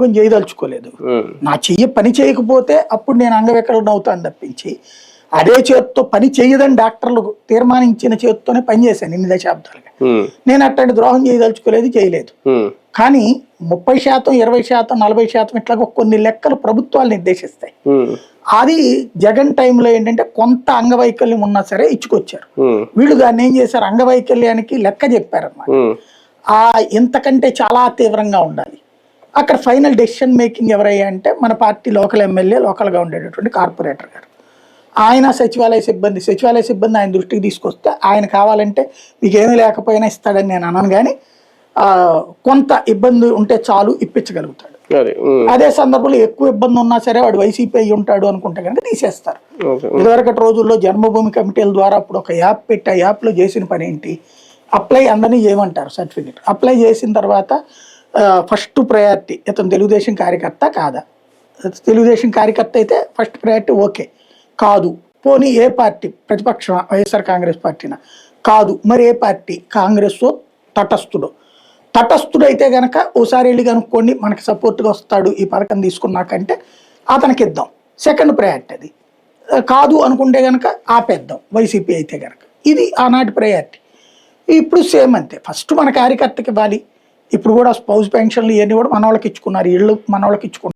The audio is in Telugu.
చేయదలుచుకోలేదు. నా చెయ్యి పని చేయకపోతే అప్పుడు నేను అంగవికలం అవుతాను తప్పించి అదే చేతితో పని చేయదని డాక్టర్లు తీర్మానించిన చేతితోనే పనిచేశాను ఇన్ని దశాబ్దాలుగా. నేను అట్లాంటి ద్రోహం చేయదలుచుకోలేదు, చేయలేదు. కానీ 30%, 20%, 40% ఇట్లా కొన్ని లెక్కలు ప్రభుత్వాలు నిర్దేశిస్తాయి. అది జగన్ టైంలో ఏంటంటే కొంత అంగవైకల్యం ఉన్నా సరే ఇచ్చుకొచ్చారు. వీళ్ళు దాన్ని ఏం చేశారు, అంగవైకల్యానికి లెక్క చెప్పారన్నమాట. ఇంతకంటే చాలా తీవ్రంగా ఉండాలి. అక్కడ ఫైనల్ డెసిషన్ మేకింగ్ ఎవరయ్యా అంటే మన పార్టీ లోకల్ ఎమ్మెల్యే, లోకల్గా ఉండేటటువంటి కార్పొరేటర్ గారు. ఆయన సచివాలయ సిబ్బంది ఆయన దృష్టికి తీసుకొస్తే ఆయన కావాలంటే మీకు ఏమీ లేకపోయినా ఇస్తాడని నేను అనను, కానీ కొంత ఇబ్బంది ఉంటే చాలు ఇప్పించగలుగుతాడు. అదే సందర్భంలో ఎక్కువ ఇబ్బంది ఉన్నా సరే వాడు వైసీపీ అయి ఉంటాడు అనుకుంటే కనుక తీసేస్తారు. ఇదివరకటి రోజుల్లో జన్మభూమి కమిటీల ద్వారా అప్పుడు ఒక యాప్ పెట్టి ఆ యాప్లో చేసిన పని ఏంటి, అప్లై అందరినీ చేయమంటారు సర్టిఫికెట్. అప్లై చేసిన తర్వాత ఫస్ట్ ప్రయారిటీ ఇతను తెలుగుదేశం కార్యకర్త కాదా, తెలుగుదేశం కార్యకర్త అయితే ఫస్ట్ ప్రయారిటీ ఓకే, కాదు పోనీ ఏ పార్టీ, ప్రతిపక్షం వైఎస్ఆర్ కాంగ్రెస్ పార్టీనా, కాదు మరి ఏ పార్టీ, కాంగ్రెస్ తటస్థుడైతే గనక ఓసారి వెళ్ళి కనుక్కోండి మనకి సపోర్ట్గా వస్తాడు ఈ పథకం తీసుకున్నాకంటే అతనికి ఇద్దాం, సెకండ్ ప్రయారిటీ. అది కాదు అనుకుంటే గనక ఆపేద్దాం వైసీపీ అయితే గనక. ఇది ఆనాటి ప్రయారిటీ. ఇప్పుడు సేమ్ అంతే, ఫస్ట్ మన కార్యకర్తకి ఇవ్వాలి. ఇప్పుడు కూడా స్పౌస్ పెన్షన్లు ఇవన్నీ కూడా మన వాళ్ళకి ఇచ్చుకున్నారు, ఇళ్ళు మన వాళ్ళకి ఇచ్చుకున్నారు.